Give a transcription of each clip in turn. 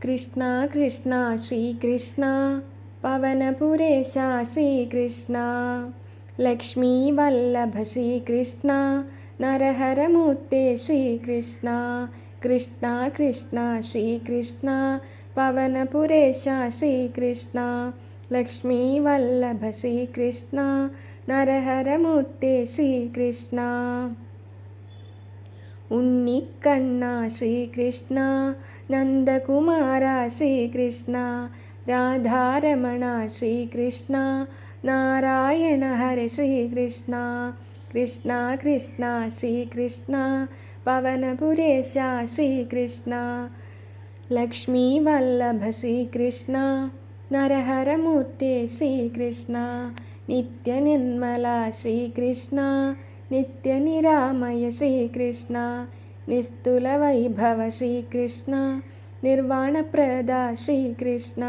കൃഷ്ണ കൃഷ്ണ ശ്രീകൃഷ്ണ പവനപുരേശ ശ്രീകൃഷ്ണ ലക്ഷ്മീ വല്ലഭ ശ്രീകൃഷ്ണ നരഹരമൂർത്തേ ശ്രീകൃഷ്ണ കൃഷ്ണ കൃഷ്ണ ശ്രീകൃഷ്ണ പവനപുരേശ ശ്രീകൃഷ്ണ ലക്ഷ്മീ വല്ലഭ ശ്രീകൃഷ്ണ നരഹരമൂർത്തേ ശ്രീകൃഷ്ണ ഉണ്ണിക്കണ്ണ ശ്രീകൃഷ്ണ നന്ദകുമാര ശ്രീകൃഷ്ണ രാധാരമണ ശ്രീകൃഷ്ണ നാരായണ ഹര ശ്രീകൃഷ്ണ കൃഷ്ണ കൃഷ്ണ ശ്രീകൃഷ്ണ പവനപുരേശ ശ്രീകൃഷ്ണ ലക്ഷ്മീ വല്ലഭ ശ്രീകൃഷ്ണ നരഹരമൂർത്തേ ശ്രീകൃഷ്ണ നിത്യനിർമ്മല ശ്രീകൃഷ്ണ നിത്യനിരാമയ ശ്രീകൃഷ്ണ നിസ്തുല വൈഭവ ശ്രീകൃഷ്ണ നിർവാണപ്രദ ശ്രീകൃഷ്ണ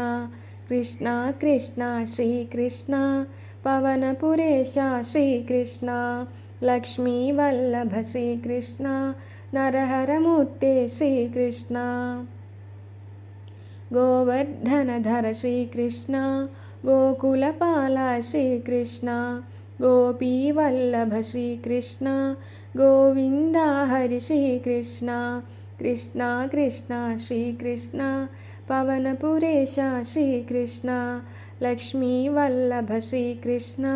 കൃഷ്ണ കൃഷ്ണ ശ്രീകൃഷ്ണ പവനപുരേശ ശ്രീകൃഷ്ണ ലക്ഷ്മീ വല്ലഭ ശ്രീകൃഷ്ണ നരഹരമൂർത്തേ ശ്രീകൃഷ്ണ ഗോവർദ്ധനധര ശ്രീകൃഷ്ണ ഗോകുലപാല ശ്രീകൃഷ്ണ ഗോപീവല്ലഭ ശ്രീകൃഷ്ണ ഗോവിന്ദ ഹരി ശ്രീകൃഷ്ണ കൃഷ്ണ കൃഷ്ണ ശ്രീകൃഷ്ണ പവനപുരേശ ശ്രീകൃഷ്ണ ലക്ഷ്മീ വല്ലഭ ശ്രീകൃഷ്ണ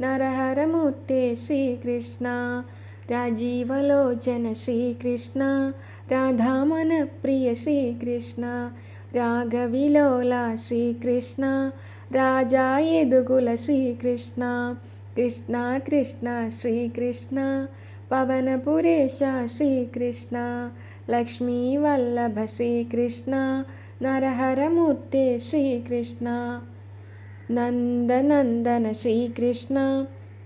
നരഹരമൂർത്തേ ശ്രീകൃഷ്ണ രാജീവലോചന ശ്രീകൃഷ്ണ രാധാമനപ്രിയ ശ്രീകൃഷ്ണ രാഗവിലോല ശ്രീകൃഷ്ണ രാജായദുകുല ശ്രീകൃഷ്ണ കൃഷ്ണ കൃഷ്ണ ശ്രീകൃഷ്ണ പവനപുരേശ ശ്രീകൃഷ്ണ ലക്ഷ്മീ വല്ലഭ ശ്രീകൃഷ്ണ നരഹരമൂർത്തേ ശ്രീകൃഷ്ണ നന്ദനന്ദന ശ്രീകൃഷ്ണ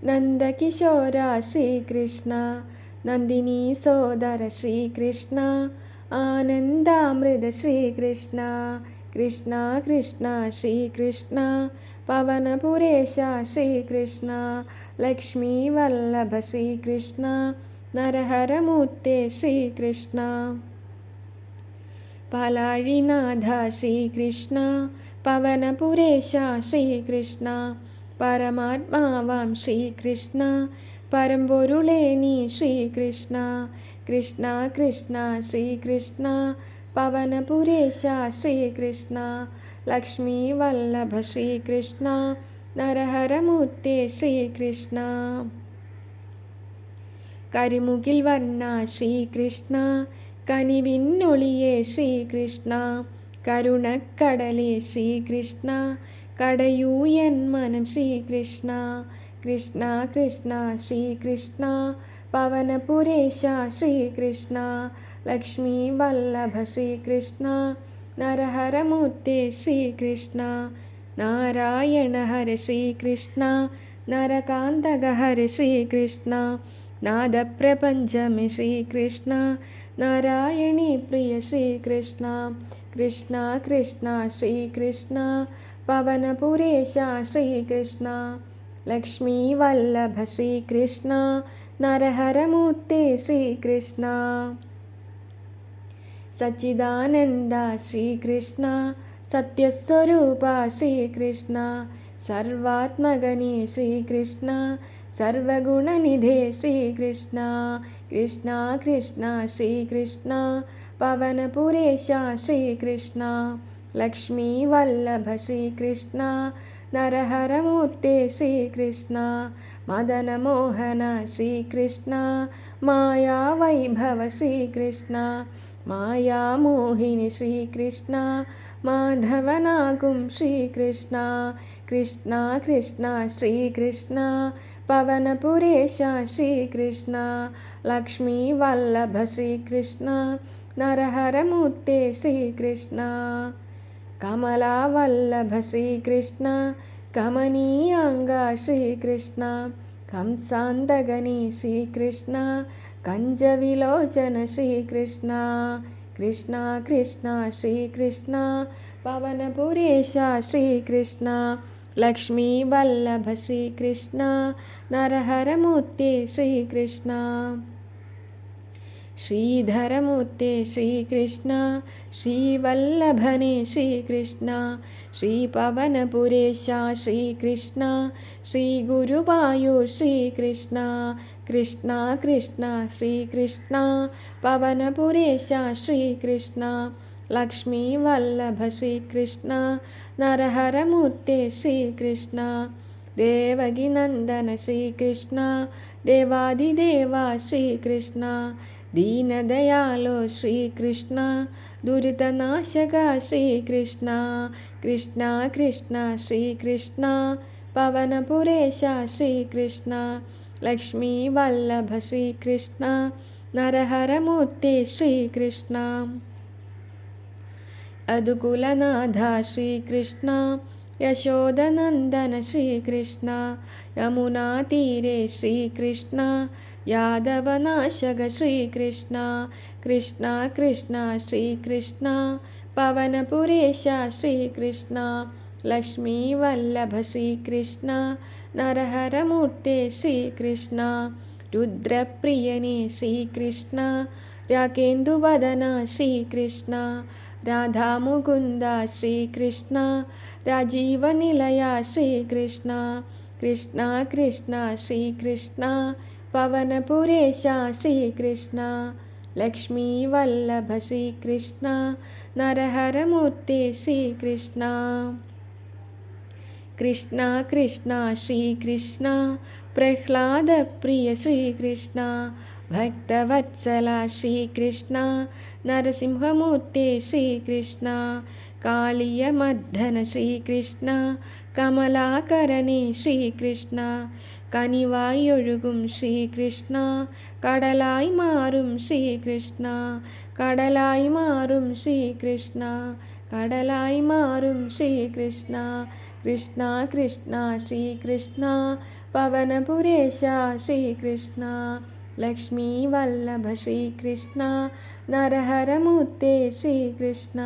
നന്ദകിശോര ശ്രീകൃഷ്ണ നന്ദിനി സോദര ശ്രീകൃഷ്ണ ആനന്ദാമൃത ശ്രീകൃഷ്ണ കൃഷ്ണ കൃഷ്ണ ശ്രീകൃഷ്ണ പവനപുരേശ ശ്രീകൃഷ്ണ ലക്ഷ്മീ വല്ലഭ ശ്രീകൃഷ്ണ നരഹരമൂർത്തേ ശ്രീകൃഷ്ണ പാലാഴിനാഥ ശ്രീകൃഷ്ണ പവനപുരേശ ശ്രീകൃഷ്ണ പരമാത്മാവാം ശ്രീകൃഷ്ണ പരമ്പൊരുളേ നീ ശ്രീകൃഷ്ണ കൃഷ്ണ കൃഷ്ണ ശ്രീകൃഷ്ണ പവനപുരേശ ശ്രീകൃഷ്ണ ലക്ഷ്മീ വല്ലഭ ശ്രീകൃഷ്ണ നരഹരമൂർത്തേ ശ്രീകൃഷ്ണ കരിമുകിൽ വർണ്ണ ശ്രീകൃഷ്ണ കനിവിന്നൊളിയേ ശ്രീകൃഷ്ണ കരുണക്കടലേ ശ്രീകൃഷ്ണ കടയൂ എൻ മനം ശ്രീകൃഷ്ണ കൃഷ്ണ കൃഷ്ണ ശ്രീകൃഷ്ണ പവനപുരേശ ശ്രീകൃഷ്ണ ലക്ഷ്മീ വല്ലഭ ശ്രീകൃഷ്ണ നരഹരമൂർത്തേ ശ്രീകൃഷ്ണ നാരായണ ഹര ശ്രീകൃഷ്ണ നരകാന്തക ഹര ശ്രീകൃഷ്ണ നാദപ്രപഞ്ചമേ ശ്രീകൃഷ്ണ നാരായണീ പ്രിയ ശ്രീകൃഷ്ണ കൃഷ്ണ കൃഷ്ണ ശ്രീകൃഷ്ണ പവനപുരേശ ശ്രീകൃഷ്ണ ലക്ഷ്മീ വല്ലഭ ശ്രീകൃഷ്ണ നരഹരമൂർത്തേ ശ്രീകൃഷ്ണ സച്ചിദാനന്ദ ശ്രീകൃഷ്ണ സത്യസ്വരൂപ ശ്രീകൃഷ്ണ സർവാത്മകനേ ശ്രീകൃഷ്ണ സർവഗുണനിധേ ശ്രീകൃഷ്ണ കൃഷ്ണ കൃഷ്ണ ശ്രീകൃഷ്ണ പവനപുരേശ ശ്രീകൃഷ്ണ ലക്ഷ്മീ വല്ലഭ ശ്രീകൃഷ്ണ നരഹരമൂർത്തേ ശ്രീകൃഷ്ണ മദനമോഹന ശ്രീകൃഷ്ണ മായാവൈഭവ ശ്രീകൃഷ്ണ മായാമോഹിനി ശ്രീകൃഷ്ണ മാധവനാകും ശ്രീകൃഷ്ണ കൃഷ്ണ കൃഷ്ണ ശ്രീകൃഷ്ണ പവനപുരേശ ശ്രീകൃഷ്ണ ലക്ഷ്മീ വല്ലഭ ശ്രീകൃഷ്ണ നരഹരമൂർത്തേ ശ്രീകൃഷ്ണ കമലാവല്ലഭ ശ്രീകൃഷ്ണ കമനീയാംഗ ശ്രീകൃഷ്ണ ഹംസാന്തകനീ ശ്രീകൃഷ്ണ കഞ്ചവിലോചന ശ്രീകൃഷ്ണ കൃഷ്ണ കൃഷ്ണ ശ്രീകൃഷ്ണ പവനപുരേശ ശ്രീകൃഷ്ണ ലക്ഷ്മീ വല്ലഭ ശ്രീകൃഷ്ണ നരഹരമൂർത്തേ ശ്രീകൃഷ്ണ ശ്രീധരമൂർത്തേ ശ്രീകൃഷ്ണ ശ്രീവല്ലഭനെ ശ്രീകൃഷ്ണ ശ്രീപവനപുരേശ ശ്രീകൃഷ്ണ ശ്രീഗുരുവായൂർ ശ്രീകൃഷ്ണ കൃഷ്ണ കൃഷ്ണ ശ്രീകൃഷ്ണ പവനപുരേശ ശ്രീകൃഷ്ണ ലക്ഷ്മീ വല്ലഭ ശ്രീകൃഷ്ണ നരഹരമൂർത്തേ ശ്രീകൃഷ്ണ ദേവകി നന്ദന ശ്രീകൃഷ്ണ ദേവാദിദേവ ശ്രീകൃഷ്ണ ദീനദയാലോ ശ്രീകൃഷ്ണ ദുരിതനാശക ശ്രീകൃഷ്ണ കൃഷ്ണ കൃഷ്ണ ശ്രീകൃഷ്ണ പവനപുരേശ ശ്രീകൃഷ്ണ ലക്ഷ്മീ വല്ലഭ ശ്രീകൃഷ്ണ നരഹരമൂർത്തേ ശ്രീകൃഷ്ണ അതുകുലനാഥ ശ്രീകൃഷ്ണ യശോദനന്ദന ശ്രീകൃഷ്ണ യമുനാതീരെ ശ്രീകൃഷ്ണ യാദവനാശക ശ്രീകൃഷ്ണ കൃഷ്ണ കൃഷ്ണ ശ്രീകൃഷ്ണ പവനപുരേശ ശ്രീകൃഷ്ണ ലക്ഷ്മീ വല്ലഭ ശ്രീകൃഷ്ണ നരഹരമൂർത്തേ ശ്രീകൃഷ്ണ രുദ്രപ്രിയനേ ശ്രീകൃഷ്ണ രാകേന്ദുവദന ശ്രീകൃഷ്ണ രാധാമുകുന്ദ ശ്രീകൃഷ്ണ രാജീവനിലയ ശ്രീകൃഷ്ണ കൃഷ്ണ കൃഷ്ണ ശ്രീകൃഷ്ണ പവനപുരേശ ശ്രീകൃഷ്ണ ലക്ഷ്മീ വല്ലഭ ശ്രീകൃഷ്ണ നരഹരമൂർത്തേ ശ്രീകൃഷ്ണ കൃഷ്ണ കൃഷ്ണ ശ്രീകൃഷ്ണ പ്രഹ്ലാദപ്രിയ ശ്രീകൃഷ്ണ ഭക്തവത്സല ശ്രീകൃഷ്ണ നരസിംഹമൂർത്തേ ശ്രീകൃഷ്ണ കാളിയമർദ്ദന ശ്രീകൃഷ്ണ കമലാകരനേ ശ്രീകൃഷ്ണ കനിവായി ഒഴുകും ശ്രീകൃഷ്ണ കടലായി മാറും ശ്രീകൃഷ്ണ കടലായി മാറും ശ്രീകൃഷ്ണ കടലായി മാറും ശ്രീകൃഷ്ണ കൃഷ്ണ കൃഷ്ണ ശ്രീകൃഷ്ണ പവനപുരേശ ശ്രീകൃഷ്ണ ലക്ഷ്മീ വല്ലഭ ശ്രീകൃഷ്ണ നരഹരമൂർത്തേ ശ്രീകൃഷ്ണ